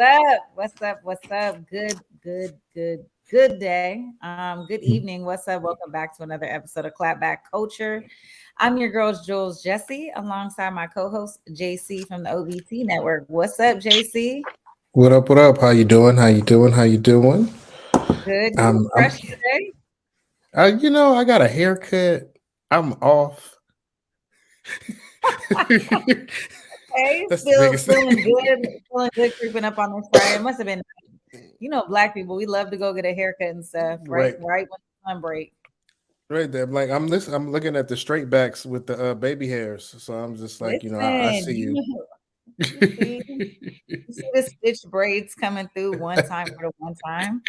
up? What's up? What's up? Good day. Good evening. What's up? Welcome back to another episode of Clapback Culture. I'm your girl's Jules Jessie, alongside my co-host JC from the OVT Network. What's up, JC? What up? What up? How you doing? How you doing? How you doing? Good. You look I'm fresh today. I got a haircut. I'm off. Hey, That's the still biggest feeling thing. good, feeling good creeping up on this Friday. It must have been, black people, we love to go get a haircut and stuff, right? Right, Right when the sun break. right there. I'm looking at the straight backs with the baby hairs. So I'm just like, I Listen, see you. you see. You see the stitch braids coming through one time for the one time.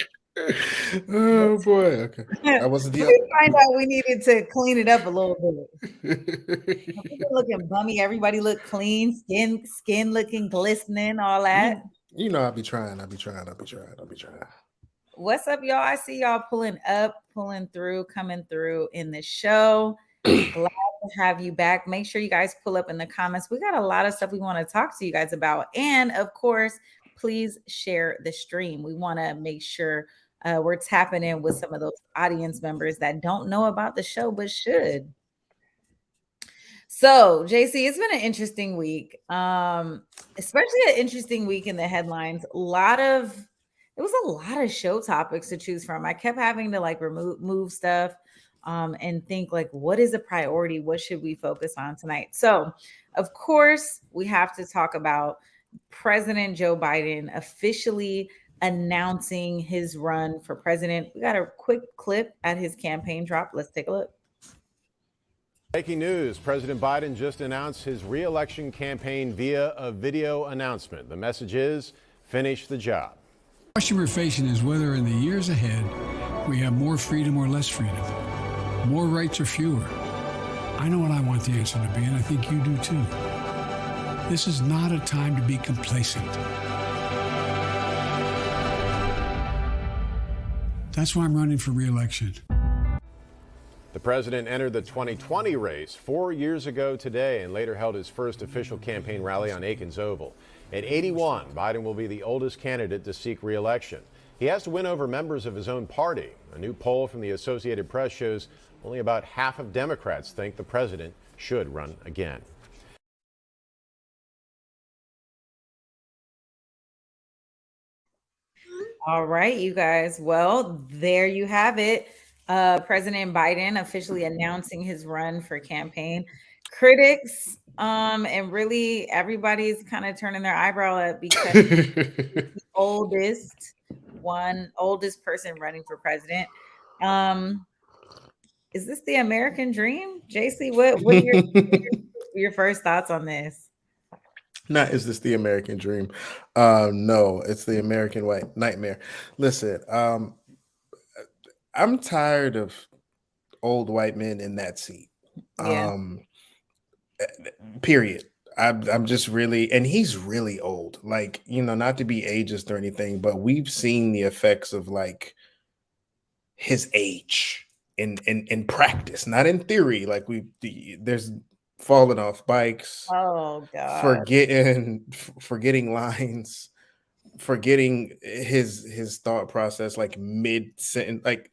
Oh boy. Okay. We I wasn't find out we needed to clean it up a little bit. People the looking bummy. Everybody look clean. Skin looking glistening. All that. I'll be trying. I'll be trying. What's up, y'all? I see y'all pulling up, pulling through, coming through in the show. Glad to have you back. Make sure you guys pull up in the comments. We got a lot of stuff we want to talk to you guys about. And of course, please share the stream. We want to make sure we're tapping in with some of those audience members that don't know about the show but should. So, JC, it's been an interesting week. Especially an interesting week in the headlines. It was a lot of show topics to choose from. I kept having to like move stuff and think like, what is a priority? What should we focus on tonight? So, of course, we have to talk about President Joe Biden officially announcing his run for president. We got a quick clip at his campaign drop. Let's take a look. Breaking news, President Biden just announced his re-election campaign via a video announcement. The message is, finish the job. The question we're facing is whether in the years ahead we have more freedom or less freedom, more rights or fewer. I know what I want the answer to be, and I think you do too. This is not a time to be complacent. That's why I'm running for re-election. The president entered the 2020 race 4 years ago today and later held his first official campaign rally on Aikens Oval. At 81, Biden will be the oldest candidate to seek re-election. He has to win over members of his own party. A new poll from the Associated Press shows only about half of Democrats think the president should run again. All right, you guys. Well, there you have it. President Biden officially announcing his run for campaign. Critics and really everybody's kind of turning their eyebrow up because the oldest person running for president. Um, is this the American dream? JC, what are your first thoughts on this? Not is this the American dream? No, it's the American white nightmare. Listen, I'm tired of old white men in that seat. Yeah. Period. I'm just really, and he's really old. Like, not to be ageist or anything, but we've seen the effects of like his age in practice, not in theory. Like there's falling off bikes, Oh God. forgetting lines, forgetting his thought process like mid sentence. Like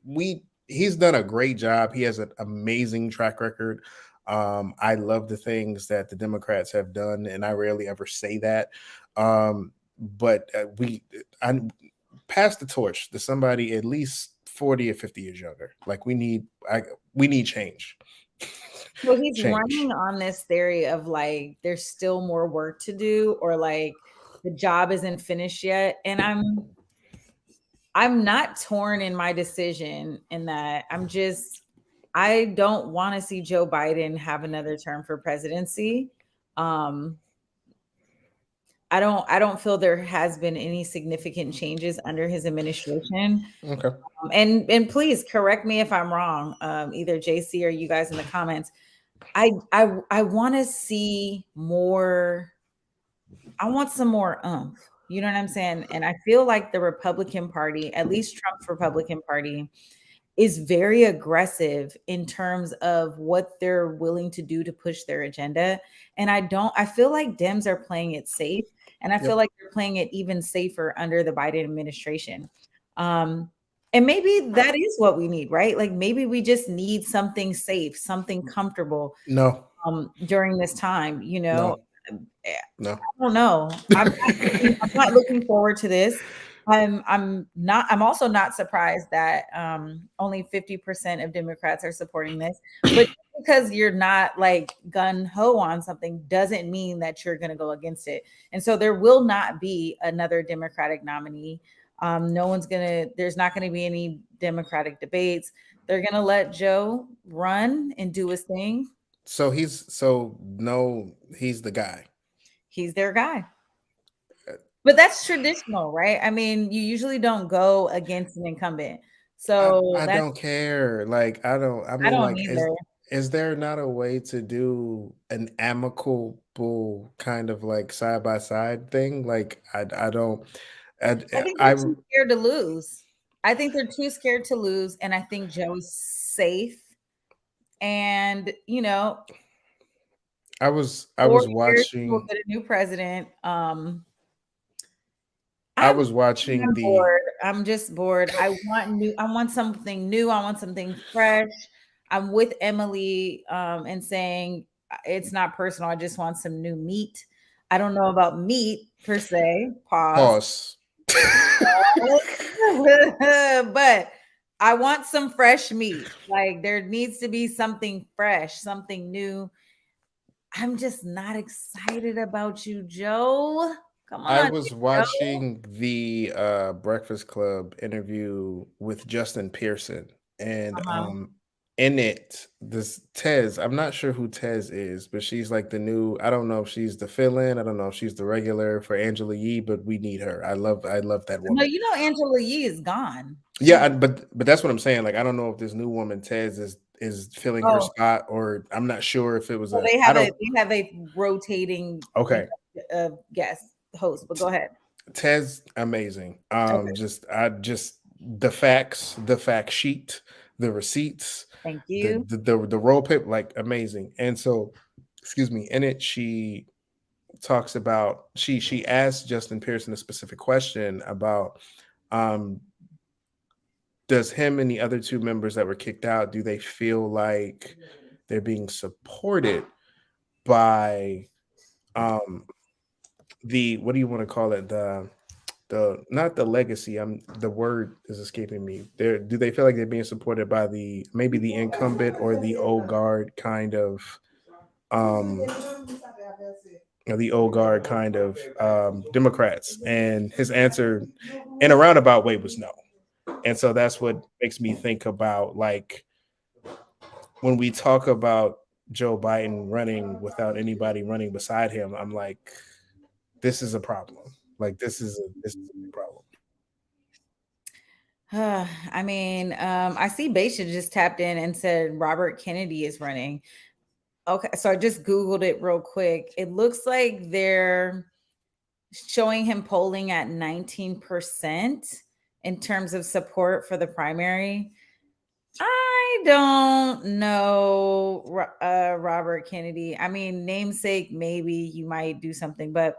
he's done a great job. He has an amazing track record. I love the things that the Democrats have done, and I rarely ever say that. But I pass the torch to somebody at least 40 or 50 years younger. Like we need change. So he's Change. running on this theory of like there's still more work to do, or like the job isn't finished yet. And I'm not torn in my decision in that I don't want to see Joe Biden have another term for presidency. Um, I don't feel there has been any significant changes under his administration. Okay. And please correct me if I'm wrong, either JC or you guys in the comments. I want to see more. I want some more oomph. You know what I'm saying? And I feel like the Republican Party, at least Trump's Republican Party, is very aggressive in terms of what they're willing to do to push their agenda. And I feel like Dems are playing it safe. And I feel like they're playing it even safer under the Biden administration. And maybe that is what we need, right? Like maybe we just need something safe, something comfortable No, during this time, you know. no. I don't know. I'm not looking forward to this. I'm also not surprised that only 50% of Democrats are supporting this. But because you're not like gun ho on something doesn't mean that you're going to go against it. And so there will not be another Democratic nominee. There's not going to be any Democratic debates. They're going to let Joe run and do his thing. So he's the guy. He's their guy. But that's traditional, right? I mean, you usually don't go against an incumbent. So I don't care. Like I don't like either. Is there not a way to do an amicable kind of like side by side thing? Like I don't I think they're too scared to lose. I think they're too scared to lose, and I think Joe is safe. And you know, I was watching. We'll get a new president. I was watching I'm bored. I'm just bored. I want something new. I want something fresh. I'm with Emily and saying it's not personal. I just want some new meat. I don't know about meat per se. Pause. But I want some fresh meat. Like there needs to be something fresh, something new. I'm just not excited about you, Joe. Come on. I was watching the Breakfast Club interview with Justin Pearson, and in it, this Tez, I'm not sure who Tez is, but she's like the new, I don't know if she's the fill-in, I don't know if she's the regular for Angela Yee, but we need her. I love that woman. No, you know Angela Yee is gone. Yeah, but that's what I'm saying. Like, I don't know if this new woman Tez is filling her spot, or I'm not sure if it was they have a rotating guest host, but go ahead. Tez, amazing. Just the facts, the fact sheet, the receipts. Thank you. The role play, like amazing. And so, excuse me, in it, she talks about she asked Justin Pearson a specific question about does him and the other two members that were kicked out, do they feel like they're being supported by the, what do you want to call it, the not the legacy, the word is escaping me. Do they feel like they're being supported by maybe the incumbent or the old guard kind of Democrats? And his answer in a roundabout way was no. And so that's what makes me think about, like, when we talk about Joe Biden running without anybody running beside him, I'm like, this is a problem. Like, this is a big problem. I mean, I see Baisha just tapped in and said Robert Kennedy is running. Okay, so I just Googled it real quick. It looks like they're showing him polling at 19% in terms of support for the primary. I don't know Robert Kennedy. I mean, namesake, maybe you might do something, but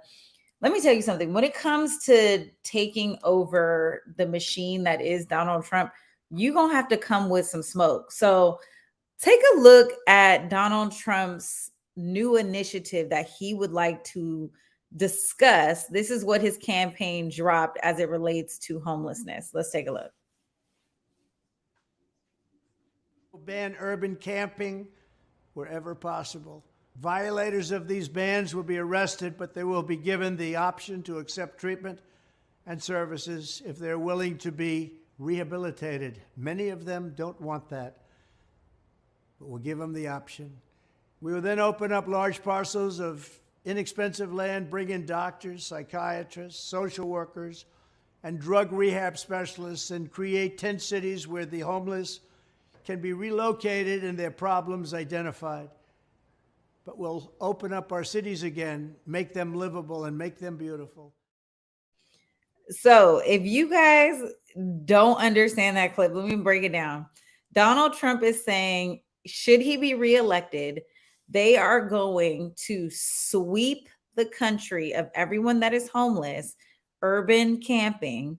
let me tell you something. When it comes to taking over the machine that is Donald Trump, you're going to have to come with some smoke. So take a look at Donald Trump's new initiative that he would like to discuss. This is what his campaign dropped as it relates to homelessness. Let's take a look. Ban urban camping wherever possible. Violators of these bans will be arrested, but they will be given the option to accept treatment and services if they're willing to be rehabilitated. Many of them don't want that, but we'll give them the option. We will then open up large parcels of inexpensive land, bring in doctors, psychiatrists, social workers, and drug rehab specialists, and create 10 cities where the homeless can be relocated and their problems identified. But we'll open up our cities again, make them livable, and make them beautiful. So if you guys don't understand that clip, let me break it down. Donald Trump is saying, should he be reelected, they are going to sweep the country of everyone that is homeless, urban camping.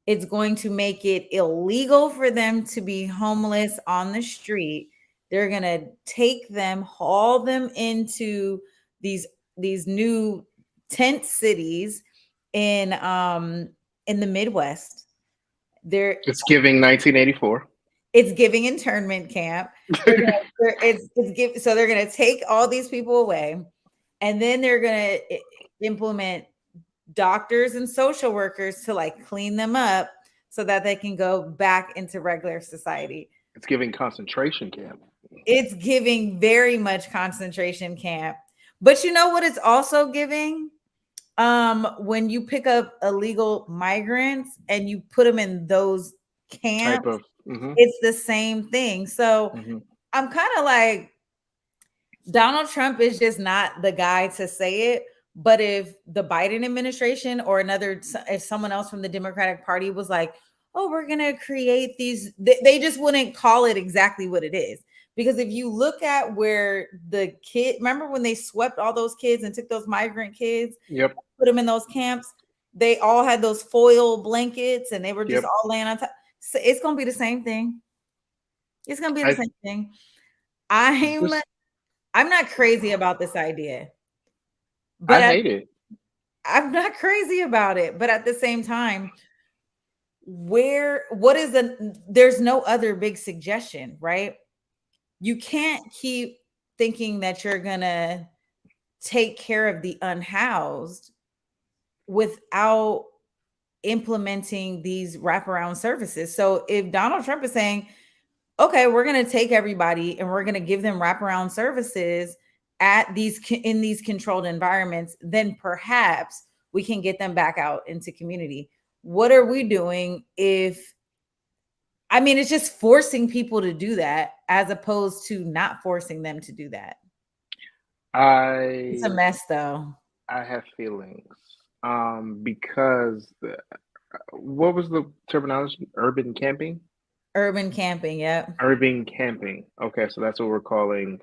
It's going to make it illegal for them to be homeless on the street. They're going to take them, haul them into these new tent cities in the Midwest. It's giving 1984. It's giving internment camp. They're going to take all these people away, and then they're going to implement doctors and social workers to like clean them up so that they can go back into regular society. It's giving concentration camp. It's giving very much concentration camp. But you know what it's also giving? When you pick up illegal migrants and you put them in those camps, it's the same thing. So I'm kind of like, Donald Trump is just not the guy to say it. But if the Biden administration or if someone else from the Democratic Party was like, oh, we're going to create these, they just wouldn't call it exactly what it is. Because if you look at where remember when they swept all those kids and took those migrant kids, put them in those camps, they all had those foil blankets and they were just all laying on top. So it's going to be the same thing. It's going to be the same thing. I'm not crazy about this idea. But I hate it. I'm not crazy about it. But at the same time, there's no other big suggestion, right? You can't keep thinking that you're going to take care of the unhoused without implementing these wraparound services. So if Donald Trump is saying, okay, we're going to take everybody and we're going to give them wraparound services in these controlled environments, then perhaps we can get them back out into community. What are we doing it's just forcing people to do that as opposed to not forcing them to do that. It's a mess though. I have feelings because what was the terminology? Urban camping? Urban camping, yeah. Urban camping. Okay, so that's what we're calling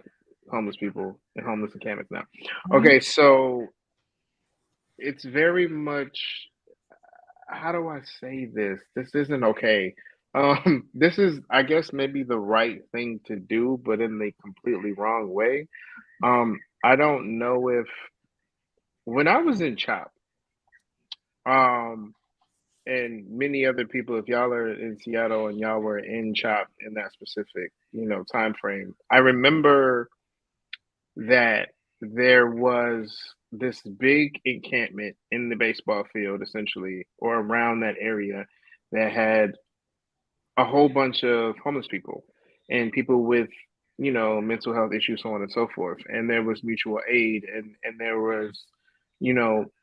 homeless people and homeless encampments now. Okay, so it's very much, how do I say this? This isn't okay. This is, I guess, maybe the right thing to do, but in the completely wrong way. I don't know if when I was in CHOP, and many other people, if y'all are in Seattle and y'all were in CHOP in that specific, time frame, I remember that there was this big encampment in the baseball field, essentially, or around that area, that had a whole bunch of homeless people and people with, mental health issues, so on and so forth. And there was mutual aid, and there was,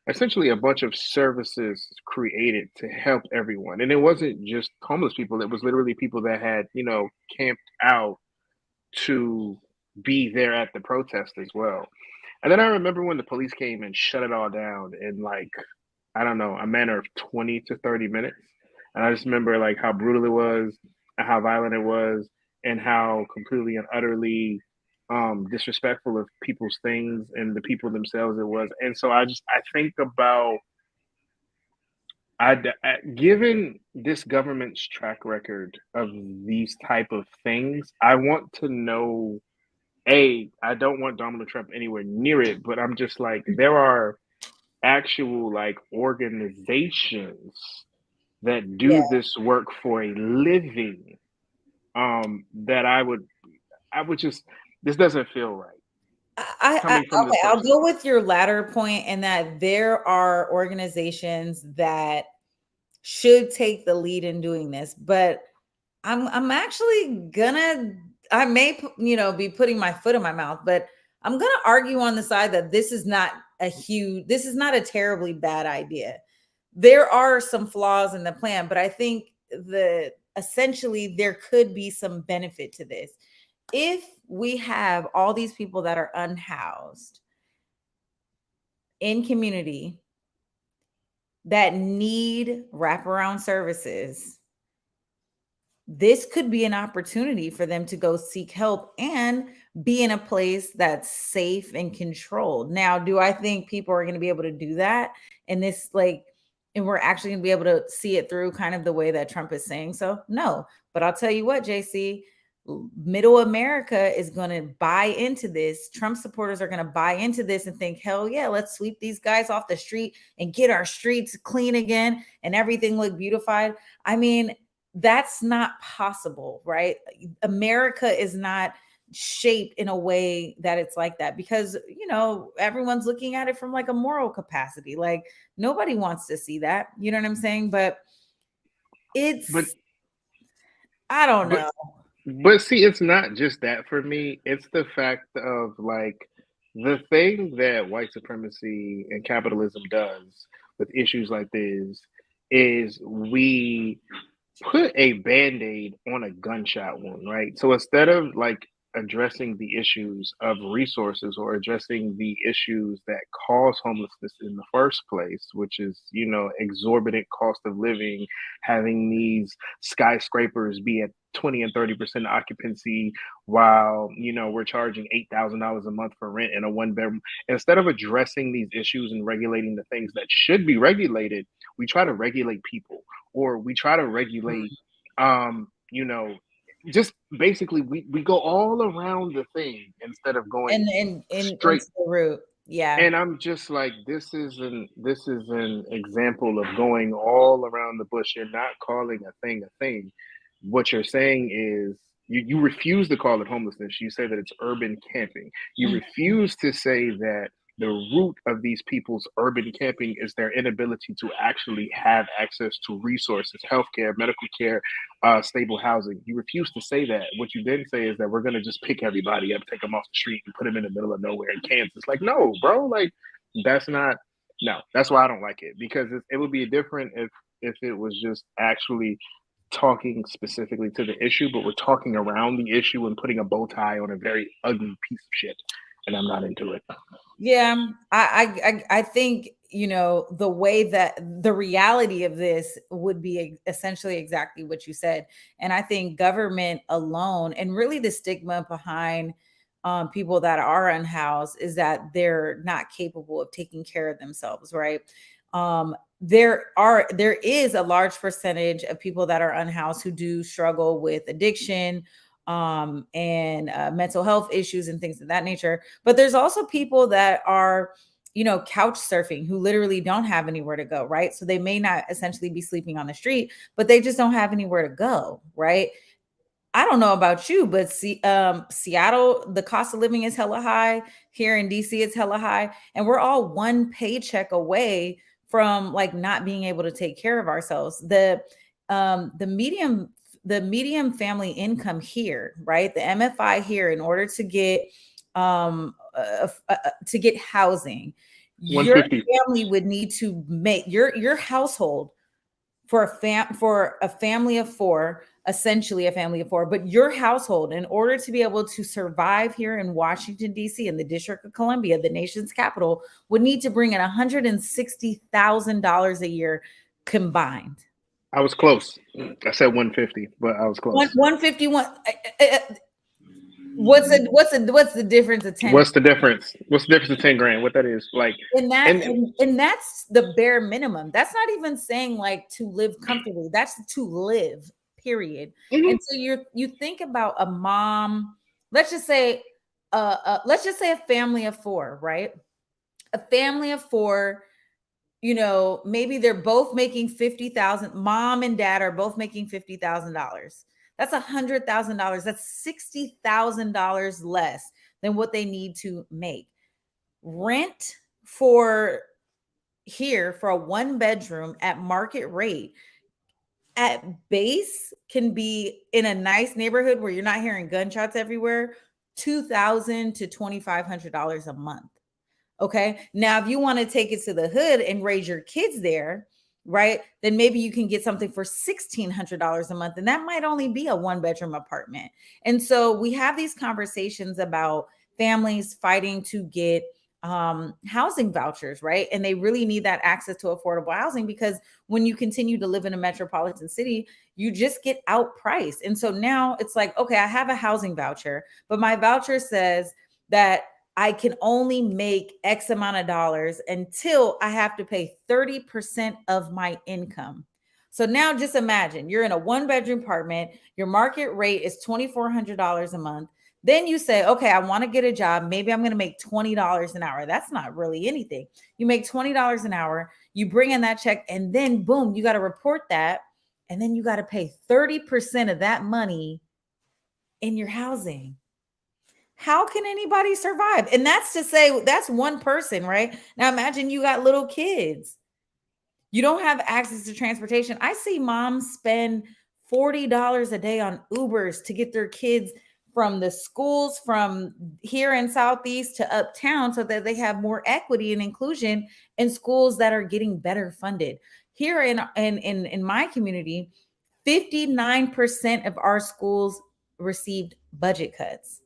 essentially a bunch of services created to help everyone. And it wasn't just homeless people. It was literally people that had, camped out to be there at the protest as well. And then I remember when the police came and shut it all down in a matter of 20 to 30 minutes. And I just remember how brutal it was and how violent it was and how completely and utterly disrespectful of people's things and the people themselves it was. And so I think about, given this government's track record of these type of things, I want to know, I don't want Donald Trump anywhere near it, but I'm just there are actual organizations that do this work for a living, that I would just, this doesn't feel right. I'll go with your latter point, and that there are organizations that should take the lead in doing this, but I'm actually I may be putting my foot in my mouth, but I'm gonna argue on the side that this is not a terribly bad idea. There are some flaws in the plan, but I think essentially there could be some benefit to this. If we have all these people that are unhoused in community that need wraparound services, this could be an opportunity for them to go seek help. And be in a place that's safe and controlled. Now, do I think people are going to be able to do that? And this, like, and we're actually going to be able to see it through kind of the way that Trump is saying so? No. But I'll tell you what, JC, middle America is going to buy into this. Trump supporters are going to buy into this and think, hell yeah, let's sweep these guys off the street and get our streets clean again and everything look beautified. I mean, that's not possible, right? America is not shaped in a way that it's like that because, you know, everyone's looking at it from like a moral capacity. Like nobody wants to see that. You know what I'm saying? But I don't know. But see, it's not just that for me. It's the fact of like the thing that white supremacy and capitalism does with issues like this is we put a band-aid on a gunshot wound, right? So instead of like addressing the issues of resources or addressing the issues that cause homelessness in the first place, which is, you know, exorbitant cost of living, having these skyscrapers be at 20 and 30% occupancy while, you know, we're charging $8,000 a month for rent in a one bedroom. Instead of addressing these issues and regulating the things that should be regulated, we try to regulate people, or we try to regulate you know, just basically we go all around the thing instead of going straight into the root. Yeah. And I'm just like, this is an example of going all around the bush. You're not calling a thing. What you're saying is you refuse to call it homelessness. You say that it's urban camping. You refuse to say that the root of these people's urban camping is their inability to actually have access to resources, healthcare, medical care, stable housing. You refuse to say that. What you then say is that we're going to just pick everybody up, take them off the street, and put them in the middle of nowhere in Kansas. Like, no, bro, like that's not. No, that's why I don't like it, because it would be different if it was just actually talking specifically to the issue, but we're talking around the issue and putting a bow tie on a very ugly piece of shit, and I'm not into it. Yeah, I think, you know, the way that the reality of this would be essentially exactly what you said. And I think government alone, and really the stigma behind people that are unhoused, is that they're not capable of taking care of themselves, right? There is a large percentage of people that are unhoused who do struggle with addiction, and mental health issues and things of that nature. But there's also people that are, you know, couch surfing, who literally don't have anywhere to go, right? So they may not essentially be sleeping on the street, but they just don't have anywhere to go, right? I don't know about you, but Seattle, the cost of living is hella high. Here in DC, it's hella high. And we're all one paycheck away from like not being able to take care of ourselves. The medium family income here, right? The MFI here, in order to get housing, your family would need to make your household for a family of four, essentially a family of four, but your household, in order to be able to survive here in Washington, D.C., in the District of Columbia, the nation's capital, would need to bring in $160,000 a year combined. I was close. I said 150, but I was close. 151. What's the difference of 10? What's the difference? What's the difference of 10 grand? What that is like? And that's the bare minimum. That's not even saying like to live comfortably. That's to live, period. Mm-hmm. And so you think about a mom. Let's just say a family of four, right? A family of four. You know, maybe they're both making $50,000. Mom and dad are both making $50,000. That's $100,000. That's $60,000 less than what they need to make. Rent for here for a one bedroom at market rate at base can be, in a nice neighborhood where you're not hearing gunshots everywhere, $2,000 to $2,500 a month. Okay. Now, if you want to take it to the hood and raise your kids there, right, then maybe you can get something for $1,600 a month. And that might only be a one bedroom apartment. And so we have these conversations about families fighting to get housing vouchers, right? And they really need that access to affordable housing, because when you continue to live in a metropolitan city, you just get outpriced. And so now it's like, okay, I have a housing voucher, but my voucher says that I can only make X amount of dollars until I have to pay 30% of my income. So now just imagine you're in a 1-bedroom apartment, your market rate is $2,400 a month. Then you say, okay, I want to get a job. Maybe I'm going to make $20 an hour. That's not really anything. You make $20 an hour, you bring in that check, and then boom, you got to report that. And then you got to pay 30% of that money in your housing. How can anybody survive? And that's to say, that's one person, right? Now imagine you got little kids. You don't have access to transportation. I see moms spend $40 a day on Ubers to get their kids from the schools from here in Southeast to uptown, so that they have more equity and inclusion in schools that are getting better funded. Here in my community, 59% of our schools received budget cuts.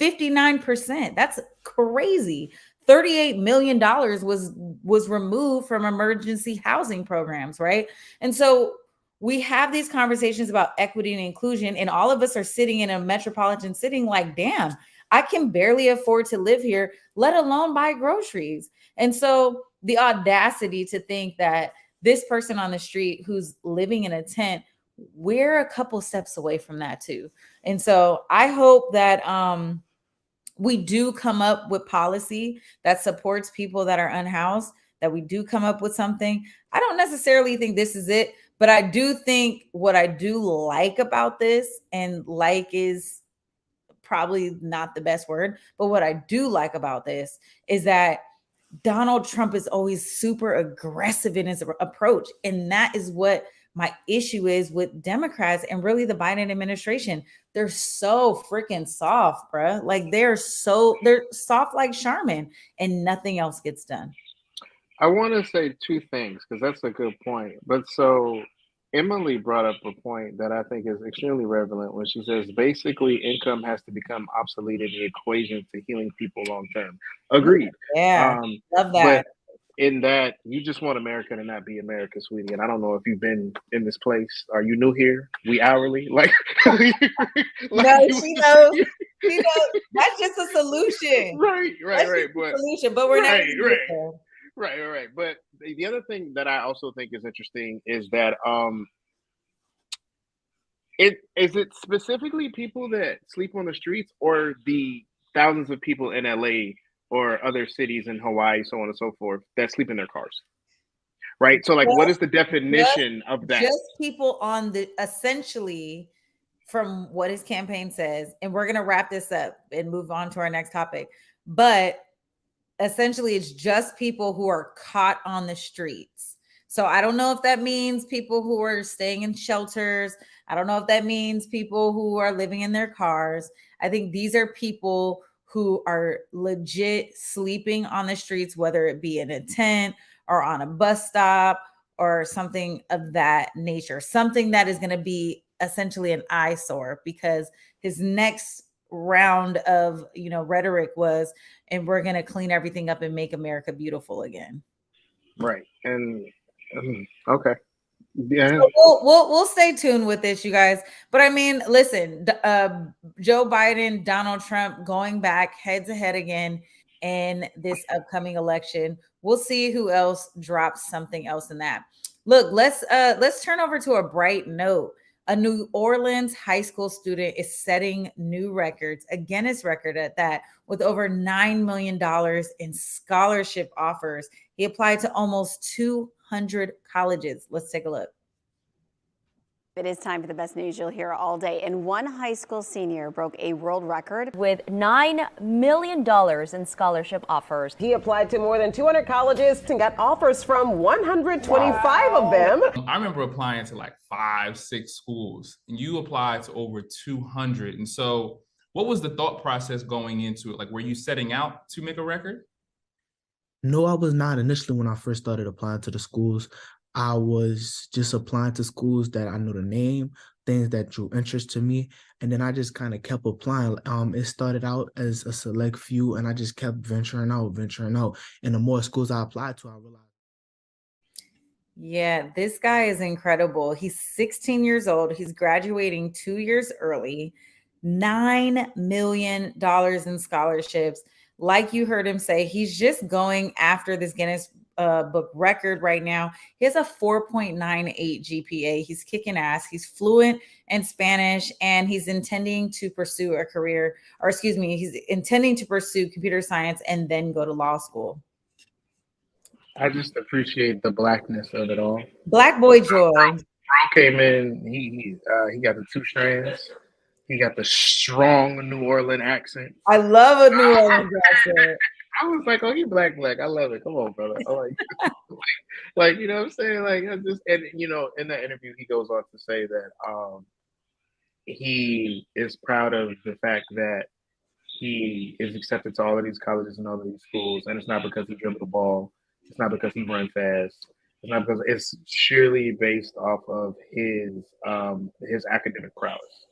59%. That's crazy. $38 million was removed from emergency housing programs, right? And so we have these conversations about equity and inclusion, and all of us are sitting in a metropolitan city like, damn, I can barely afford to live here, let alone buy groceries. And so the audacity to think that this person on the street who's living in a tent, we're a couple steps away from that too. And so I hope that we do come up with policy that supports people that are unhoused, that we do come up with something. I don't necessarily think this is it, but I do think what I do like about this, and like is probably not the best word, but what I do like about this is that Donald Trump is always super aggressive in his approach. And that is what my issue is with Democrats and really the Biden administration. They're so freaking soft, bro. Like they're soft like Charmin, and nothing else gets done. I want to say two things because that's a good point. But so Emily brought up a point that I think is extremely relevant when she says basically income has to become obsolete in the equation to healing people long term. Agreed. Yeah, love that. But in that, you just want America to not be America, sweetie. And I don't know if you've been in this place. Are you new here? We hourly? No, she knows. She knows. That's just a solution. Right. But solution, but we're not. Right. But the other thing that I also think is interesting is that is it specifically people that sleep on the streets, or the thousands of people in LA or other cities in Hawaii, so on and so forth, that sleep in their cars? Right. So like, what is the definition of that? Just people on the, essentially, from what his campaign says, and we're going to wrap this up and move on to our next topic. But essentially, it's just people who are caught on the streets. So I don't know if that means people who are staying in shelters. I don't know if that means people who are living in their cars. I think these are people who are legit sleeping on the streets, whether it be in a tent or on a bus stop or something of that nature, something that is going to be essentially an eyesore, because his next round of rhetoric was, and we're going to clean everything up and make America beautiful again. Right. And okay. Yeah. So we'll stay tuned with this, you guys. But I mean, listen, Joe Biden, Donald Trump going back head to head again in this upcoming election. We'll see who else drops something else in that. Look, let's turn over to a bright note. A New Orleans high school student is setting new records, a Guinness record at that, with over $9 million in scholarship offers. He applied to almost 200 colleges. Let's take a look. It is time for the best news you'll hear all day. And one high school senior broke a world record with $9 million in scholarship offers. He applied to more than 200 colleges and got offers from 125 of them. I remember applying to like 5-6 schools, and you applied to over 200. And so what was the thought process going into it? Like, were you setting out to make a record? No, I was not initially when I first started applying to the schools. I was just applying to schools that I know the name, things that drew interest to me, and then I just kind of kept applying. It started out as a select few, and I just kept venturing out. And the more schools I applied to, I realized. Yeah, this guy is incredible. He's 16 years old. He's graduating 2 years early, $9 million in scholarships. Like you heard him say, he's just going after this Guinness book record right now. He has a 4.98 GPA. He's kicking ass. He's fluent in Spanish, and he's intending to pursue a career, or excuse me, he's intending to pursue computer science and then go to law school. I just appreciate the blackness of it all. Black boy joy. Bro came in. He got the 2 strands. He got the strong New Orleans accent. I love a New Orleans accent. I was like, oh, you black. I love it. Come on, brother. Like, you know what I'm saying? Like, I just, and you know, in that interview, he goes on to say that he is proud of the fact that he is accepted to all of these colleges and all of these schools, and it's not because he dribbled the ball. It's not because he runs fast. It's not because it's surely based off of his academic prowess.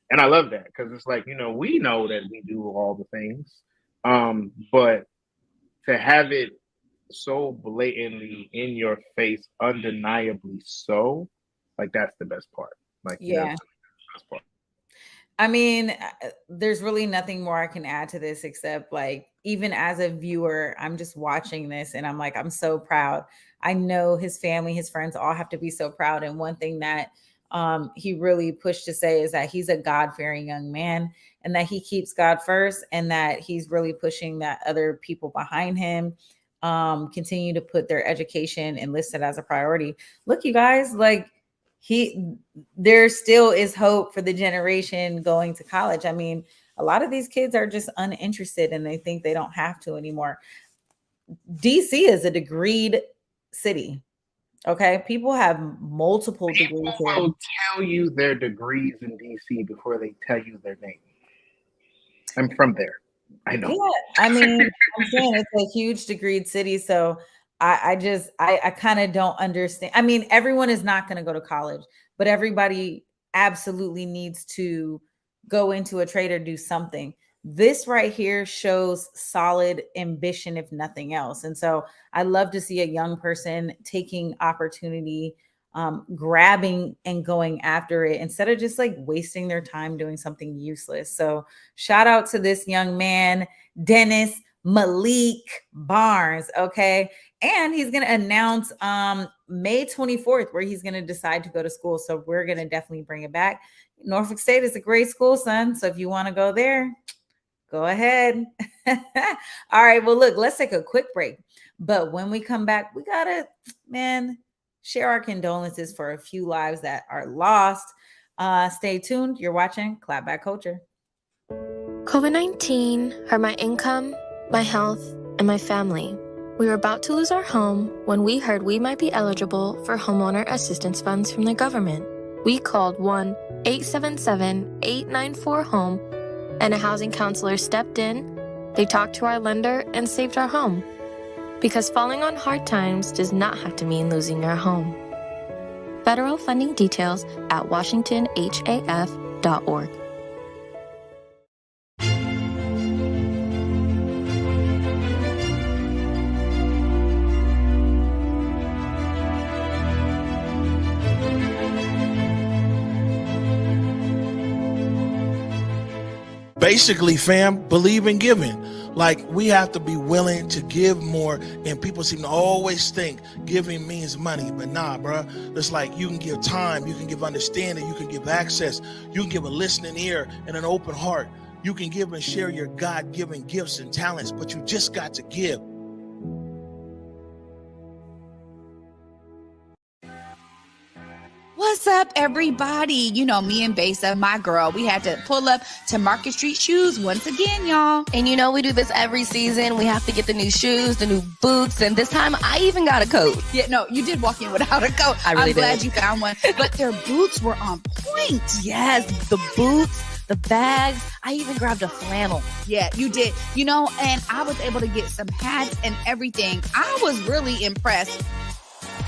And I love that because it's like, you know, we know that we do all the things, but to have it so blatantly in your face, undeniably so, like that's the best part. Like, yeah, that's the best part. I mean, there's really nothing more I can add to this except, like, even as a viewer, I'm just watching this and I'm like, I'm so proud. I know his family, his friends all have to be so proud. And one thing that he really pushed to say is that he's a God-fearing young man and that he keeps God first, and that he's really pushing that other people behind him continue to put their education and list it as a priority. Look, you guys, like, there still is hope for the generation going to college. I mean, a lot of these kids are just uninterested and they think they don't have to anymore. DC is a degreed city. Okay. People have multiple degrees. People will tell you their degrees in DC before they tell you their name. I'm from there. I know. Yeah. I mean, I'm saying it's a huge degreed city. So I kind of don't understand. I mean, everyone is not going to go to college, but everybody absolutely needs to go into a trade or do something. This right here shows solid ambition, if nothing else. And so I love to see a young person taking opportunity, grabbing and going after it instead of just like wasting their time doing something useless. So shout out to this young man, Dennis Malik Barnes. Okay. And he's going to announce May 24th where he's going to decide to go to school. So we're going to definitely bring it back. Norfolk State is a great school, son. So if you want to go there, go ahead. All right. Well, look, let's take a quick break. But when we come back, we got to, share our condolences for a few lives that are lost. Stay tuned. You're watching Clapback Culture. COVID-19 hurt my income, my health, and my family. We were about to lose our home when we heard we might be eligible for homeowner assistance funds from the government. We called 1-877-894-HOME, and a housing counselor stepped in. They talked to our lender and saved our home. Because falling on hard times does not have to mean losing your home. Federal funding details at washingtonhaf.org. Basically, fam, believe in giving. Like, we have to be willing to give more, and people seem to always think giving means money, but nah, bro. It's like you can give time, you can give understanding, you can give access, you can give a listening ear and an open heart. You can give and share your God-given gifts and talents, but you just got to give. What's up, everybody? You know, me and Besa, my girl, we had to pull up to Market Street Shoes once again, y'all. And you know, we do this every season. We have to get the new shoes, the new boots, and this time I even got a coat. Yeah, no, you did walk in without a coat. I really I'm glad you found one. But their boots were on point. Yes, the boots, the bags. I even grabbed a flannel. Yeah, you did. You know, and I was able to get some hats and everything. I was really impressed.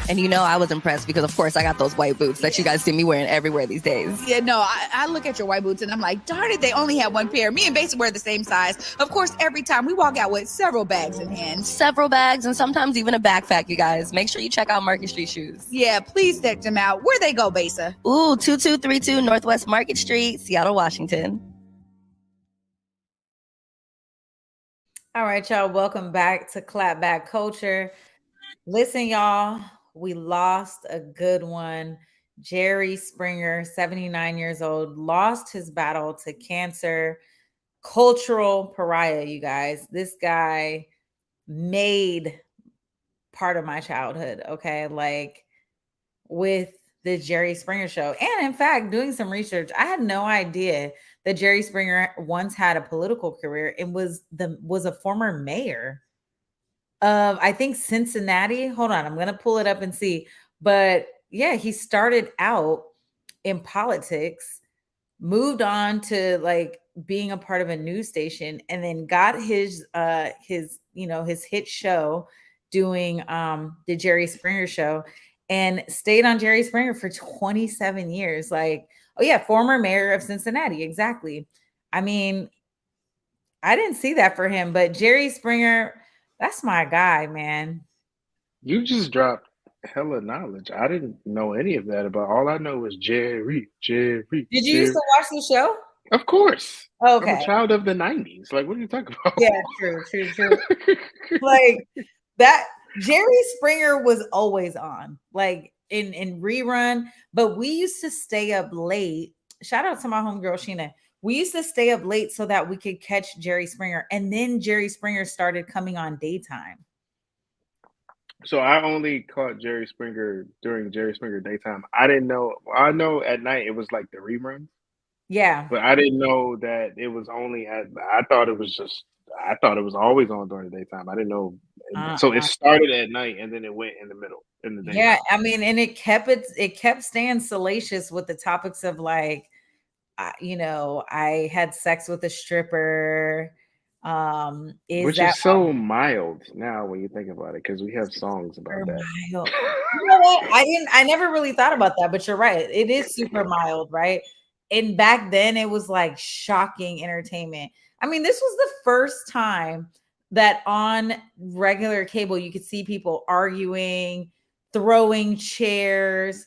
And you know, I was impressed because, of course, I got those white boots that you guys see me wearing everywhere these days. Yeah, no, I look at your white boots and I'm like, darn it, they only have one pair. Me and Basin wear the same size. Of course, every time we walk out with several bags in hand. Several bags and sometimes even a backpack, you guys. Make sure you check out Market Street Shoes. Yeah, please check them out. Where they go, Basa? Ooh, 2232 Northwest Market Street, Seattle, Washington. All right, y'all. Welcome back to Clapback Culture. Listen, y'all, we lost a good one. Jerry Springer, 79 years old, lost his battle to cancer. Cultural pariah, you guys. This guy made part of my childhood, okay? Like with the Jerry Springer show. And in fact, doing some research, I had no idea that Jerry Springer once had a political career and was a former mayor of, I think, Cincinnati. Hold on, I'm gonna pull it up and see. But yeah, he started out in politics, moved on to like being a part of a news station, and then got his hit show doing the Jerry Springer show, and stayed on Jerry Springer for 27 years. Like, oh yeah, former mayor of Cincinnati, exactly. I mean, I didn't see that for him, but Jerry Springer, that's my guy, man. You just dropped hella knowledge. I didn't know any of that, but all I know was Jerry. Did you used to watch the show? Of course. Okay. I'm a child of the 90s. Like, what are you talking about? Yeah, true. Like that, Jerry Springer was always on, like in rerun, but we used to stay up late. Shout out to my homegirl, Sheena. We used to stay up late so that we could catch Jerry Springer. And then Jerry Springer started coming on daytime. So I only caught Jerry Springer during Jerry Springer daytime. I didn't know. I know at night it was like the rerun. Yeah. But I didn't know that it was only I thought it was always on during the daytime. I didn't know. So it started at night and then it went in the middle in the day. Yeah, I mean, and it kept staying salacious with the topics of like, I had sex with a stripper. Which is so mild now when you think about it, because we have songs about that. Mild. You know what? I never really thought about that, but you're right. It is super mild, right? And back then it was like shocking entertainment. I mean, this was the first time that on regular cable you could see people arguing, throwing chairs,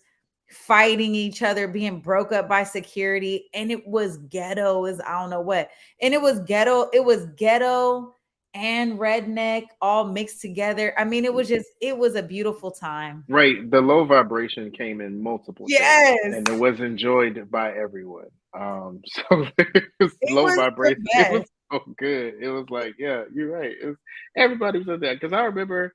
fighting each other, being broke up by security, and it was ghetto as I don't know what. And it was ghetto and redneck all mixed together. I mean, it was a beautiful time. Right. The low vibration came in multiple yes things, and it was enjoyed by everyone. So it was low vibration. It was so good. It was like, yeah, you're right. Everybody said that, because I remember,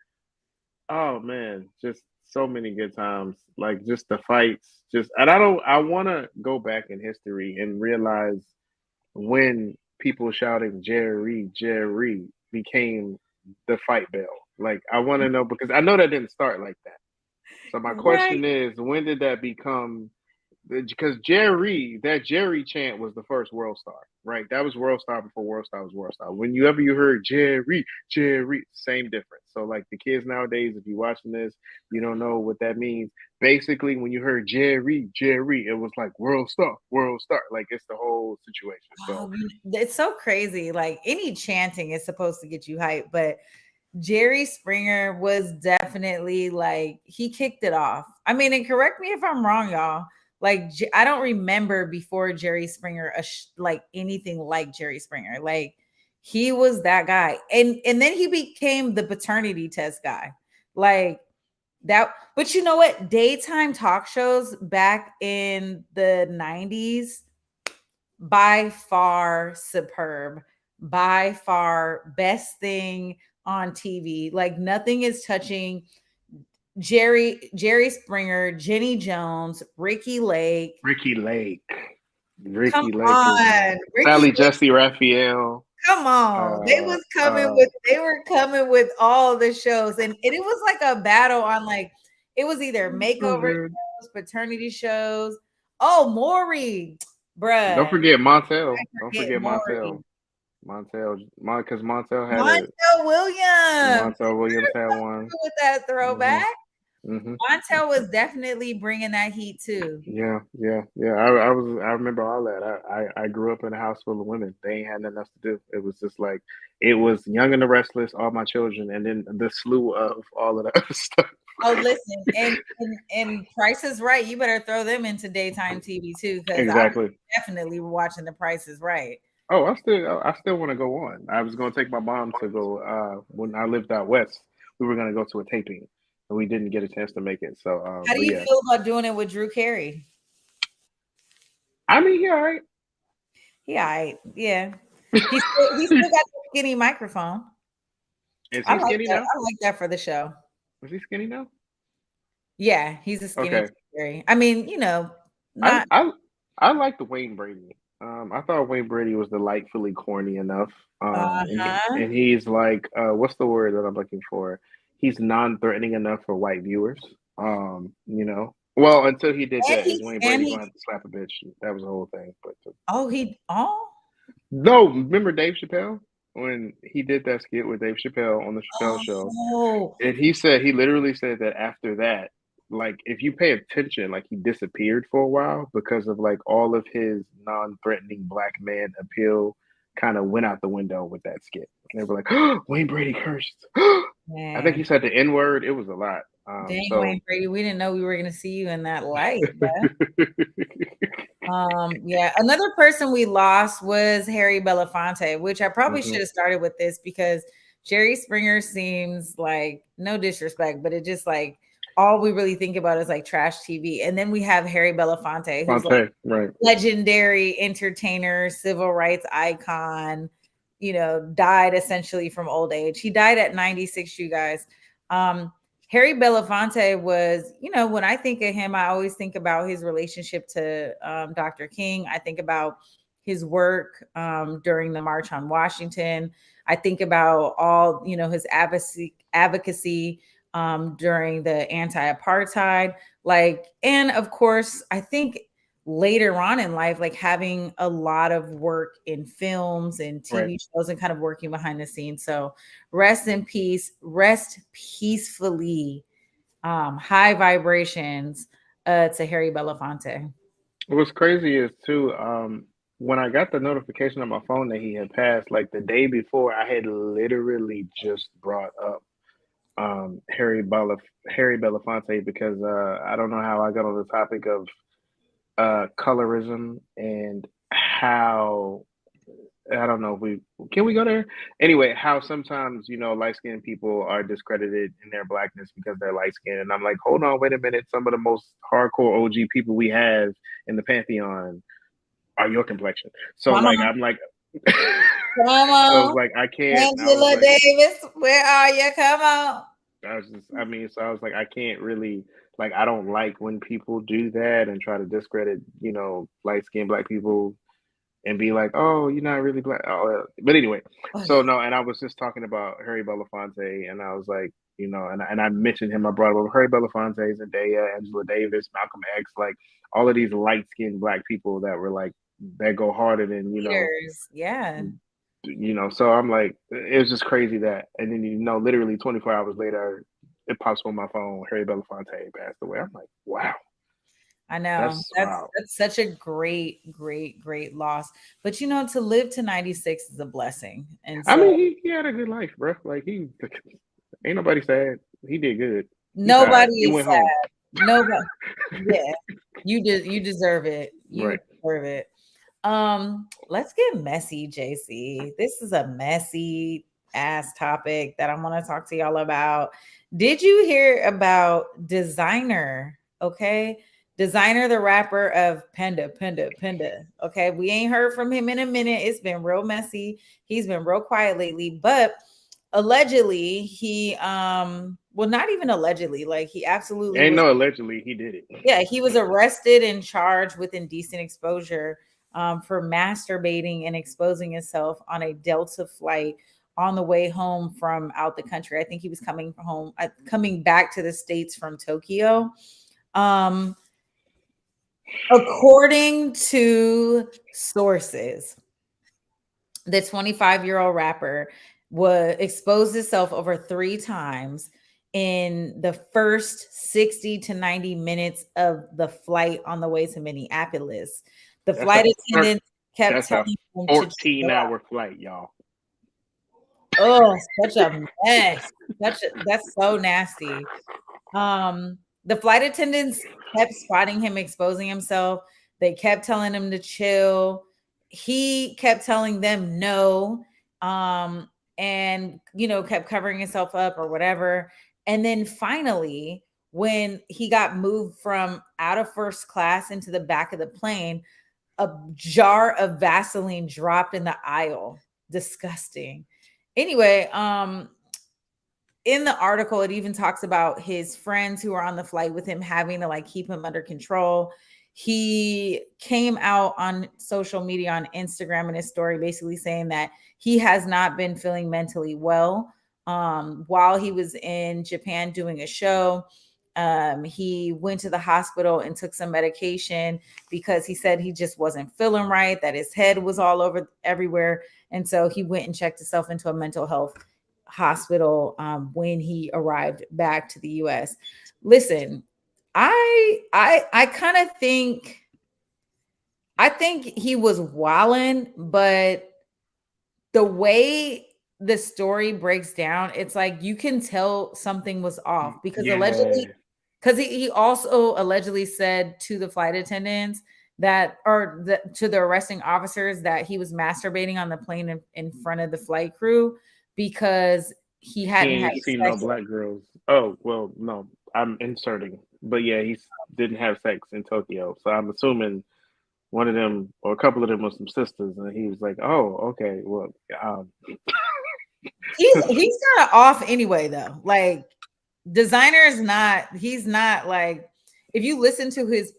oh man, just so many good times, like just the fights, and I want to go back in history and realize when people shouting Jerry became the fight bell. Like, I want to know, because I know that didn't start like that. So my question is, when did that become? Because that Jerry chant was the first World Star, right? That was World Star before World Star was World Star. Whenever you heard Jerry, same difference. So like the kids nowadays, if you're watching this, you don't know what that means. Basically, when you heard Jerry, it was like World Star. Like, it's the whole situation. So it's so crazy. Like, any chanting is supposed to get you hyped, but Jerry Springer was definitely like, he kicked it off. I mean, and correct me if I'm wrong, y'all. Like, I don't remember before Jerry Springer like anything like Jerry Springer. Like, he was that guy, and then he became the paternity test guy, like that. But you know what? Daytime talk shows back in the 90s, by far superb, by far best thing on TV. Like, nothing is touching Jerry Springer, Jenny Jones, Ricky Lake. Sally Jesse Raphael. Come on. They were coming with all the shows. And it was like a battle on, like, it was either makeover shows, paternity shows. Oh, Maury, bruh. Don't forget Montel. Because Montel had Montel Williams. Montel Williams had one with that throwback. Montel was definitely bringing that heat too. Yeah. I remember all that. I grew up in a house full of women. They ain't had nothing else to do. It was just like it was Young and the Restless, All My Children, and then the slew of all of the other stuff. Oh, listen, and Price is Right. You better throw them into daytime TV too, because Exactly. I'm definitely watching The Price is Right. Oh, I still want to go on. I was going to take my mom to go when I lived out west. We were going to go to a taping, and we didn't get a chance to make it. So, How do you feel about doing it with Drew Carey? I mean, yeah, right. Yeah, yeah. He still got the skinny microphone. Is he skinny now? I like that for the show. Is he skinny now? Yeah, he's a skinny Okay. Carey. I mean, you know, I like the Wayne Brady. I thought Wayne Brady was delightfully corny enough. And he's like, what's the word that I'm looking for? He's non-threatening enough for white viewers. You know, well, until he did that, is Wayne Brady going to have to slap a bitch? That was the whole thing. But no, remember Dave Chappelle when he did that skit with Dave Chappelle on the Chappelle Show, and he literally said that after that, like if you pay attention, like he disappeared for a while because of like all of his non-threatening black man appeal kind of went out the window with that skit. And they were like, oh, Wayne Brady cursed. I think he said the N-word. It was a lot. Dang, Wayne Brady, we didn't know we were going to see you in that light. Yeah, another person we lost was Harry Belafonte, which I probably should have started with this because Jerry Springer seems like, no disrespect, but it just like all we really think about is like trash TV. And then we have Harry Belafonte, who's like legendary entertainer, civil rights icon, you know, died essentially from old age. He died at 96, you guys. Harry Belafonte was, you know, when I think of him, I always think about his relationship to Dr. King. I think about his work during the March on Washington. I think about all, you know, his advocacy during the anti-apartheid, like, and of course, I think later on in life, like having a lot of work in films and TV shows and kind of working behind the scenes. So rest in peace, rest peacefully, high vibrations to Harry Belafonte. What's crazy is too, when I got the notification on my phone that he had passed, like the day before, I had literally just brought up Harry Belafonte because I don't know how I got on the topic of colorism and how I don't know if can we go there anyway, how sometimes, you know, light-skinned people are discredited in their blackness because they're light-skinned, and I'm like, hold on, wait a minute, some of the most hardcore OG people we have in the pantheon are your complexion. So I'm like come on. So I was like, I can't. Angela Davis, where are you? Come on. So I was like, I can't really, like, I don't like when people do that and try to discredit, you know, light-skinned black people and be like, oh, you're not really black. Oh, but anyway, so no, and I was just talking about Harry Belafonte, and I was like, you know, and I mentioned him. I brought up Harry Belafonte, Zendaya, Angela Davis, Malcolm X, like all of these light-skinned black people that were like, that go harder than, you know, yeah. You know, so I'm like, it was just crazy that, and then, you know, literally 24 hours later, it pops on my phone, Harry Belafonte passed away. I'm like, wow. I know that's such a great loss. But you know, to live to 96 is a blessing. And so, I mean, he had a good life, bro. Like he ain't nobody sad. He did good. Nobody is sad. Nobody. Yeah, you deserve it. You deserve it. Let's get messy, JC. This is a messy ass topic that I want to talk to y'all about. Did you hear about Designer? Okay. Designer, the rapper of Panda. Okay. We ain't heard from him in a minute. It's been real messy. He's been real quiet lately, but allegedly he, well, not even allegedly, like he absolutely allegedly he did it. Yeah. He was arrested and charged with indecent exposure for masturbating and exposing himself on a Delta flight on the way home from out the country. I think he was coming back to the States from Tokyo. According to sources, the 25-year-old rapper exposed himself over 3 times in the first 60 to 90 minutes of the flight on the way to Minneapolis. The flight attendant kept telling him to 14-hour flight, y'all. Oh, such a mess. That's so nasty. The flight attendants kept spotting him exposing himself. They kept telling him to chill. He kept telling them no. And kept covering himself up or whatever. And then finally, when he got moved from out of first class into the back of the plane, a jar of Vaseline dropped in the aisle. Disgusting. Anyway, in the article, it even talks about his friends who were on the flight with him having to keep him under control. He came out on social media on Instagram in his story, basically saying that he has not been feeling mentally well. While he was in Japan doing a show, he went to the hospital and took some medication because he said he just wasn't feeling right, that his head was all over everywhere. And so he went and checked himself into a mental health hospital when he arrived back to the US. Listen, I kind of think he was wilding, but the way the story breaks down, it's like you can tell something was off because allegedly, because he also allegedly said to the flight attendants to the arresting officers that he was masturbating on the plane in front of the flight crew because he hadn't had seen sex. no black girls. Oh, well, no, I'm inserting. But yeah, he didn't have sex in Tokyo. So I'm assuming one of them or a couple of them were some sisters. And he was like, oh, okay, well, he's kind of off anyway, though. Designer is not, he's not if you listen to his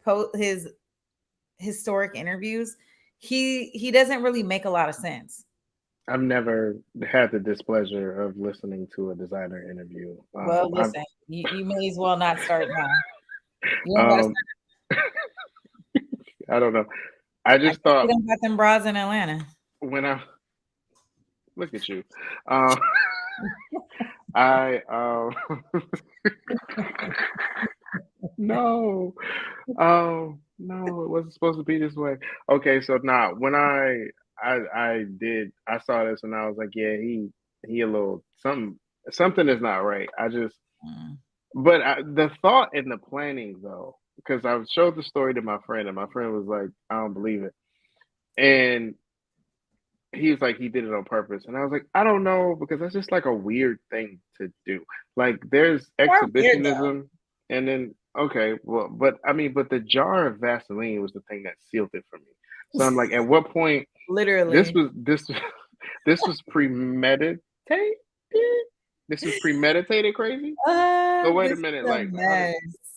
historic interviews, he doesn't really make a lot of sense. I've never had the displeasure of listening to a designer interview. Well, listen, you may as well not start now. I don't know. I just thought you don't got them bras in Atlanta. When I look at you, no, no, it wasn't supposed to be this way. Okay, so now when I saw this and I was like, yeah, he a little something is not right. But the thought and the planning though, because I showed the story to my friend and my friend was like, I don't believe it, and he was like, he did it on purpose, and I was like, I don't know, because that's just a weird thing to do. There's exhibitionism, and then okay, well, but the jar of Vaseline was the thing that sealed it for me. So I'm like, at what point? Literally, this was premeditated. This was premeditated crazy. So wait a minute,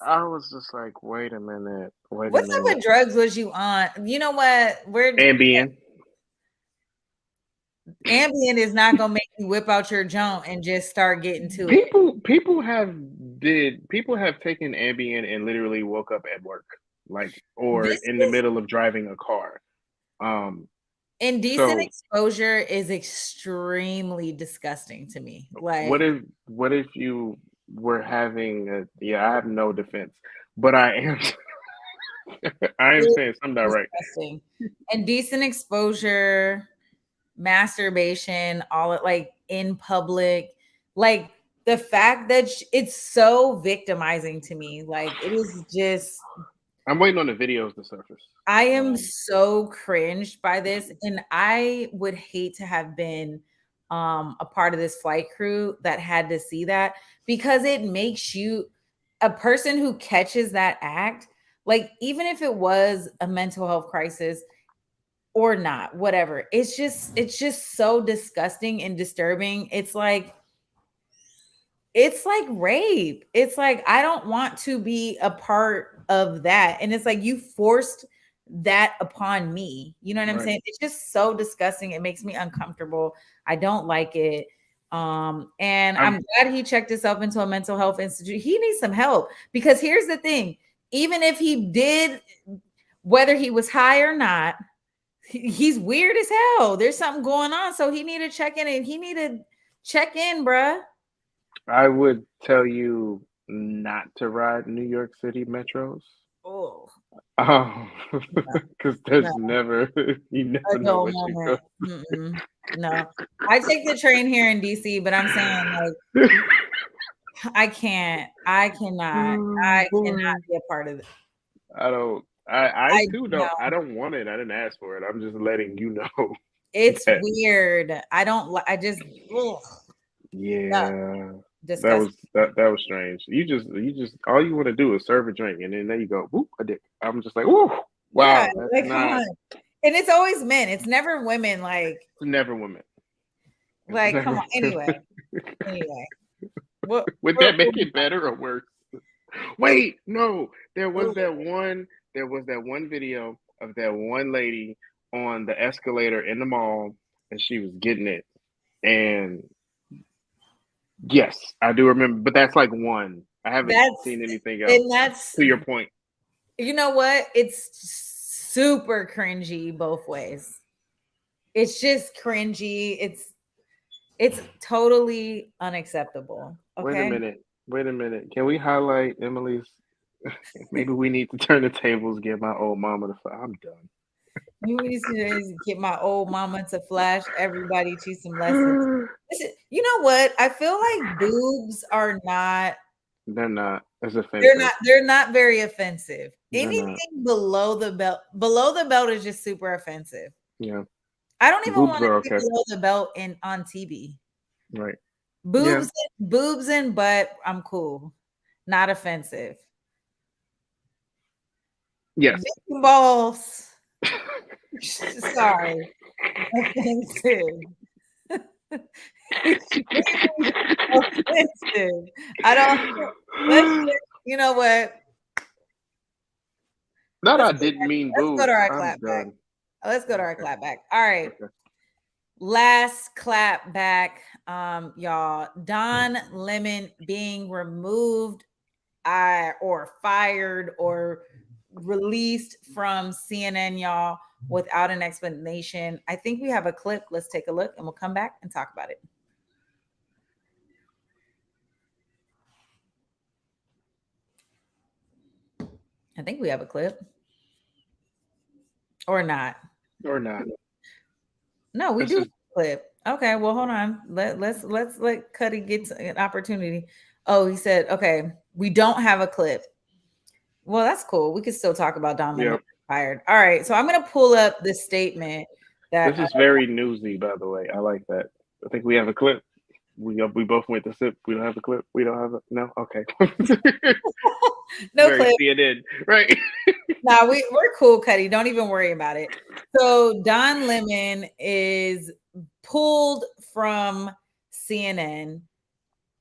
I was just like, wait a minute, what type of drugs was you on? You know what? Ambien. Ambien is not gonna make you whip out your joint and just start getting to it. People have taken Ambien and literally woke up at work, or in the middle of driving a car. Indecent exposure is extremely disgusting to me. What if you were having I have no defense, but I am saying something not right. Indecent exposure, masturbation, all it in public, the fact that it's so victimizing to me. It is just, I'm waiting on the videos to surface. I am so cringed by this, and I would hate to have been a part of this flight crew that had to see that, because it makes you a person who catches that act, even if it was a mental health crisis or not, whatever, it's just so disgusting and disturbing. It's like rape. It's I don't want to be a part of that. And it's you forced that upon me. You know what I'm saying? It's just so disgusting. It makes me uncomfortable. I don't like it. And I'm glad he checked himself into a mental health institute. He needs some help, because here's the thing. Even if he did, whether he was high or not, he's weird as hell. There's something going on. So he need to check in, and he need to check in, bruh. I would tell you not to ride New York City metros. Oh, Because there's no. never, you never A know dull what you go. moment. No, I take the train here in DC, but I'm saying like I cannot, I cannot be a part of it. I don't. I too No, don't. I don't want it. I didn't ask for it. I'm just letting you know. it's that, weird. I don't like. I just, ugh, yeah, disgusting. that was strange. You just all you want to do is serve a drink, and then there you go. Whoop, a dick. I'm just like, whoa, wow, Yeah, that's like come not. on. And it's always men. It's never women. Like, Never women. like come Never. on. Anyway, what Would that make it better or worse? Wait, no. There was that one video of that one lady on the escalator in the mall, and she was getting it. And yes, I do remember. But that's like one. I haven't seen anything else. And that's to your point. You know what? It's super cringy both ways. It's just cringy. It's totally unacceptable. Okay. Wait a minute. Can we highlight Emily's? Maybe we need to turn the tables, get my old mama to. I'm done. You need to get my old mama to flash everybody to some lessons. Listen, you know what? I feel like boobs are not. They're not as offensive. They're not very offensive. They're Anything not. below the belt is just super offensive. Yeah. I don't even Boobs want to are see okay. below the belt on TV. Right. Boobs and butt, I'm cool. Not offensive. Yes. Dick and balls. Sorry. Offensive. Offensive. I don't. You know what? I didn't mean boobs. Let's go to our I'm clap back. done. Let's go to our clap back. All right. Okay. Last clap back, y'all. Don Lemon being removed or fired or released from CNN, y'all, without an explanation. I think we have a clip. Let's take a look and we'll come back and talk about it. I think we have a clip. Or not. No, we do have a clip. Okay, well, hold on. Let's let Cuddy get an opportunity. Oh, he said, okay, we don't have a clip. Well, that's cool. We can still talk about Don Lemon fired. All right, so I'm going to pull up the statement that this is very newsy, by the way. I like that. I think we have a clip. We both went to sip. We don't have a clip. We don't have a no. Okay. No very clip. CNN, right? No, we're cool, Cuddy. Don't even worry about it. So Don Lemon is pulled from CNN.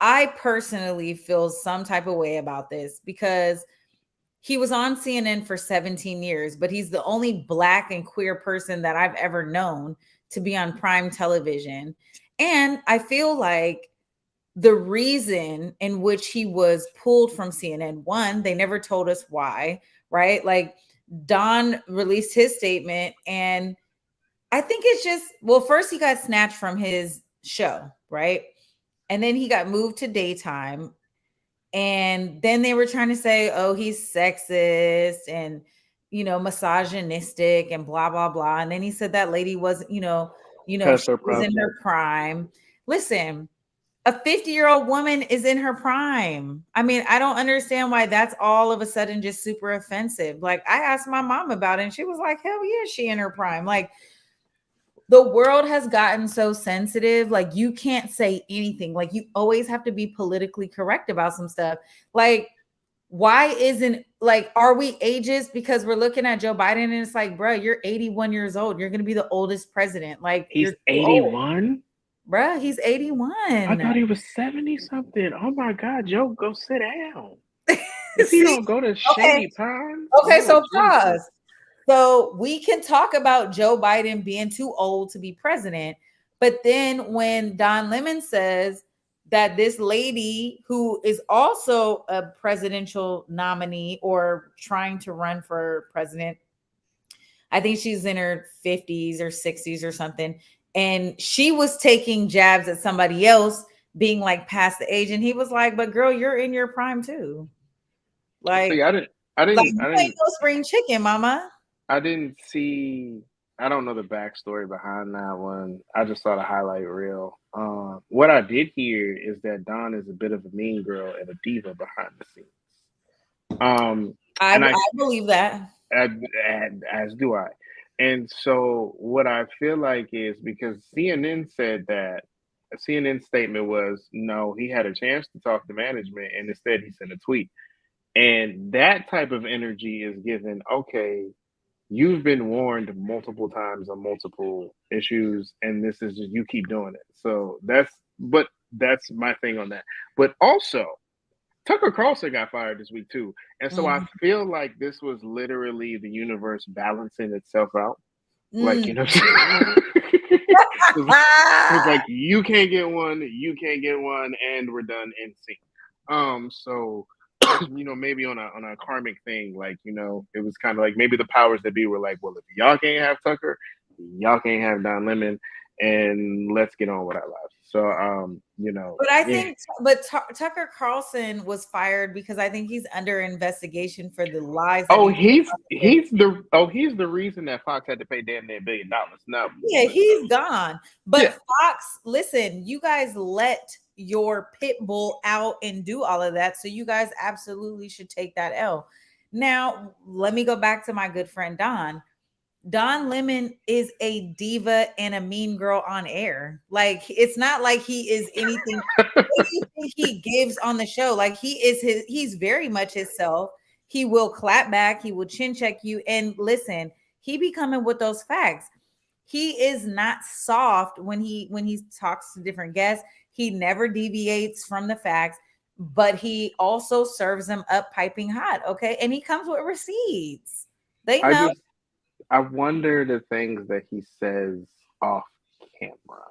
I personally feel some type of way about this because he was on CNN for 17 years, but he's the only Black and queer person that I've ever known to be on prime television. And I feel like the reason in which he was pulled from CNN, one, they never told us why, right? Like Don released his statement and I think it's just, well, first he got snatched from his show, right? And then he got moved to daytime. And then they were trying to say, oh, he's sexist and, misogynistic and blah, blah, blah. And then he said that lady wasn't, she was in her prime. Listen, a 50-year-old woman is in her prime. I mean, I don't understand why that's all of a sudden just super offensive. Like I asked my mom about it and she was like, hell yeah, she in her prime. Like the world has gotten so sensitive. Like you can't say anything. Like you always have to be politically correct about some stuff. Like why isn't are we ageist because we're looking at Joe Biden and it's like, bro, you're 81 years old. You're going to be the oldest president. Like he's 81. Bruh, he's 81. I thought he was 70 something. Oh my God, Joe, go sit down. If you don't go to Shady Pines. Okay, so pause. So we can talk about Joe Biden being too old to be president. But then when Don Lemon says that this lady who is also a presidential nominee or trying to run for president, I think she's in her 50s or 60s or something. And she was taking jabs at somebody else being like past the age. And he was like, but girl, you're in your prime too. Like, See, I like didn't, you ain't no spring chicken, mama. I didn't see. I don't know the backstory behind that one. I just saw the highlight reel. What I did hear is that Dawn is a bit of a mean girl and a diva behind the scenes. I And I believe that. as do I. And so what I feel like is because CNN said that a CNN statement was no, he had a chance to talk to management and instead he sent a tweet. And that type of energy is given, okay, you've been warned multiple times on multiple issues, and this is just you keep doing it. So that's my thing on that. But also, Tucker Carlson got fired this week too. And so I feel like this was literally the universe balancing itself out. Like, you know, it was like you can't get one, and we're done in sync. So you know, maybe on a karmic thing, like, you know, it was kind of like maybe the powers that be were like, well, if y'all can't have Tucker, y'all can't have Don Lemon, and let's get on with our lives. So, you know, but I think, Tucker Carlson was fired because I think he's under investigation for the lies. Oh, he's the reason that Fox had to pay damn near $1 billion. No, yeah, he's gone. But Fox, listen, you guys let your pit bull out and do all of that, so you guys absolutely should take that L. Now, let me go back to my good friend Don. Don Lemon is a diva and a mean girl on air. Like, it's not like he is anything he gives on the show. Like, he's very much himself. He will clap back, he will chin check you. And listen, he be coming with those facts. He is not soft when he talks to different guests. He never deviates from the facts, but he also serves them up piping hot. Okay. And he comes with receipts. They know. I wonder the things that he says off camera.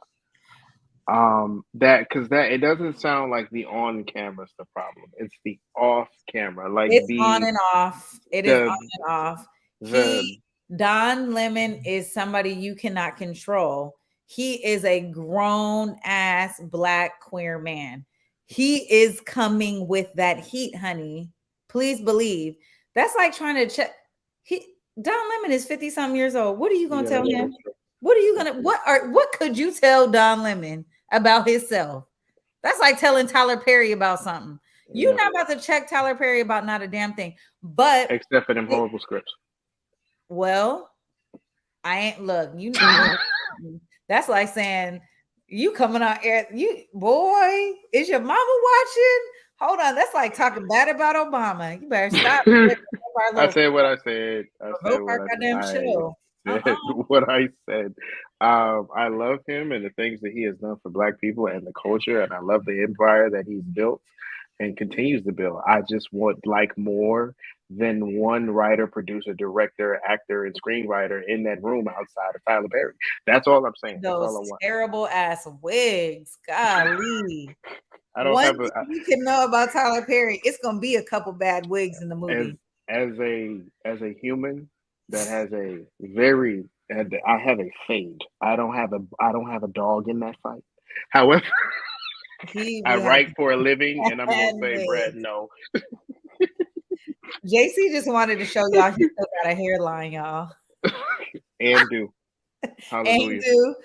Because it doesn't sound like the on camera's the problem. It's the off camera. Like it's on and off. It is on and off. Don Lemon is somebody you cannot control. He is a grown ass Black queer man. He is coming with that heat, honey. Please believe. That's like trying to check. Don Lemon is 50-something years old. What are you gonna tell him? What could you tell Don Lemon about himself? That's like telling Tyler Perry about something. You're not about to check Tyler Perry about not a damn thing. But except for them horrible scripts. Well, I ain't look, you know. That's like saying you coming on air. Boy, is your mama watching? Hold on, that's like talking bad about Obama. You better stop. I said what I said. I said what I said. I love him and the things that he has done for Black people and the culture, and I love the empire that he's built and continues to build. I just want like more than one writer, producer, director, actor, and screenwriter in that room outside of Tyler Perry. That's all I'm saying. Those That's all I want. Terrible ass wigs. Golly. I don't One have thing you can know about Tyler Perry, it's gonna be a couple bad wigs in the movie. As a human that has I have a fade. I don't have a dog in that fight. However, I write for a living, and I'm gonna say, Brad, no. JC just wanted to show y'all he still got a hairline, y'all. And do. Hallelujah. And do.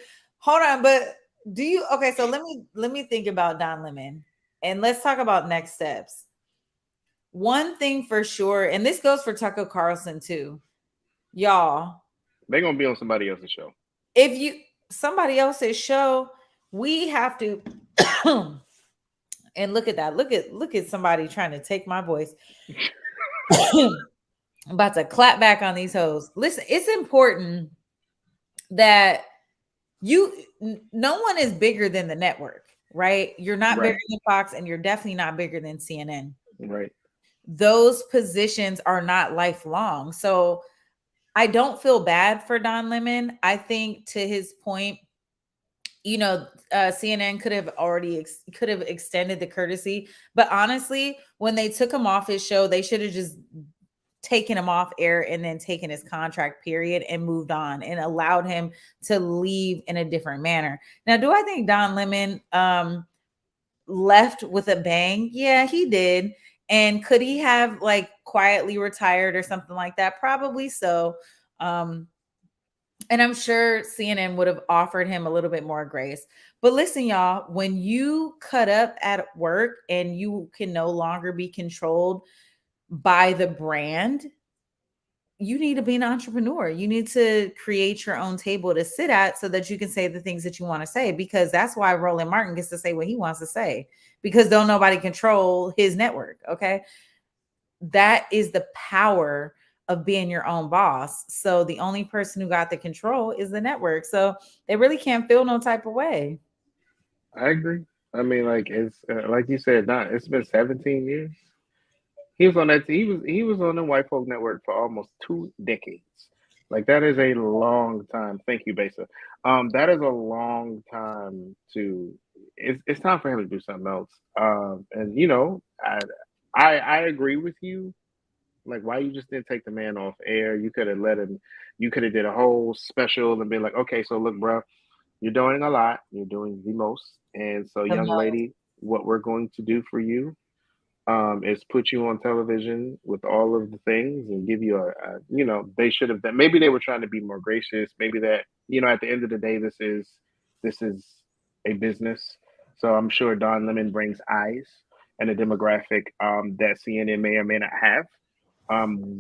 Hold on, but do you okay? So let me think about Don Lemon, and let's talk about next steps. One thing for sure, and this goes for Tucker Carlson too, y'all. They're gonna be on somebody else's show. Somebody else's show, we have to. And look at that! Look at somebody trying to take my voice. I'm about to clap back on these hoes. Listen, it's important that no one is bigger than the network, right? You're not bigger than Fox, and you're definitely not bigger than CNN. Right. Those positions are not lifelong. So I don't feel bad for Don Lemon. I think to his point, you know, CNN could have extended the courtesy, but honestly, when they took him off his show, they should have just taken him off air and then taken his contract period and moved on and allowed him to leave in a different manner. Now, do I think Don Lemon left with a bang? Yeah, he did. And could he have like quietly retired or something like that? Probably so. And I'm sure CNN would have offered him a little bit more grace. But listen, y'all, when you cut up at work and you can no longer be controlled by the brand, you need to be an entrepreneur. You need to create your own table to sit at so that you can say the things that you want to say, because that's why Roland Martin gets to say what he wants to say, because don't nobody control his network. Okay. That is the power of being your own boss. So the only person who got the control is the network. So they really can't feel no type of way. I agree. I mean, like it's like you said, not it's been 17 years. He was on that. He was on the White Folk Network for almost 2 decades. Like that is a long time. Thank you, Besa. That is a long time to. It's time for him to do something else. And you know, I agree with you. Like, why you just didn't take the man off air? You could have let him. You could have did a whole special and been like, okay, so look, bro, you're doing a lot. You're doing the most. And so, The young most. lady, what we're going to do for you is put you on television with all of the things and give you you know, they should have done. Maybe they were trying to be more gracious. Maybe that, you know, at the end of the day, this is a business. So I'm sure Don Lemon brings eyes and a demographic that CNN may or may not have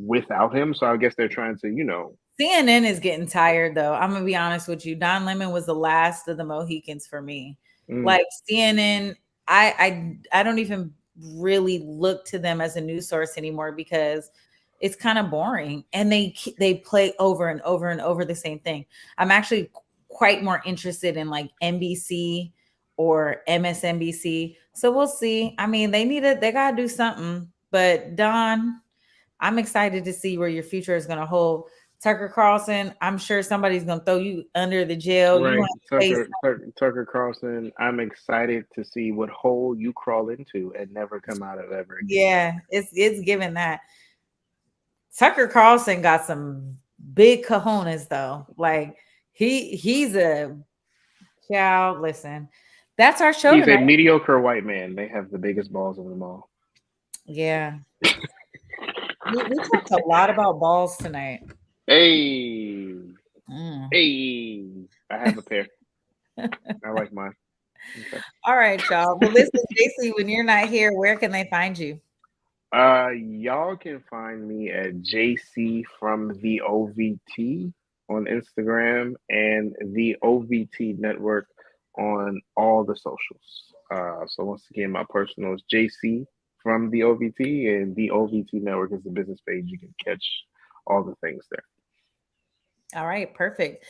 without him. So I guess they're trying to, you know. CNN is getting tired, though. I'm gonna be honest with you. Don Lemon was the last of the Mohicans for me. Like CNN, I don't even really look to them as a news source anymore because it's kind of boring, and they play over and over and over the same thing. I'm actually quite more interested in like NBC or MSNBC. So we'll see. I mean, they gotta do something. But Don, I'm excited to see where your future is gonna hold. Tucker Carlson, I'm sure somebody's gonna throw you under the jail. You Right, want to face Tucker Carlson. I'm excited to see what hole you crawl into and never come out of ever again. yeah, it's given that. Tucker Carlson got some big cojones though. Like he's a child. Listen, that's our show He's a tonight. mediocre white man. They have the biggest balls of them all. Yeah. We talked a lot about balls tonight. Hey, hey, I have a pair. I like mine. Okay. All right, y'all. Well, listen, Jessie, when you're not here, where can they find you? Y'all can find me at JC from the OVT on Instagram and the OVT Network on all the socials. So once again, my personal is JC from the OVT, and the OVT Network is the business page. You can catch all the things there. All right, perfect.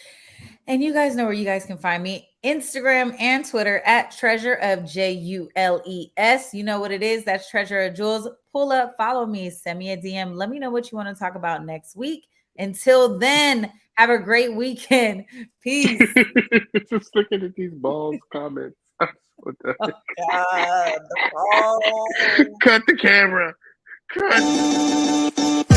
And you guys know where you guys can find me. Instagram and Twitter at Treasure of JULES. You know what it is. That's Treasure of Jules. Pull up, follow me, send me a DM. Let me know what you want to talk about next week. Until then, have a great weekend. Peace. Just looking at these balls comments. I'm so done. Oh, God. Cut the camera. Cut.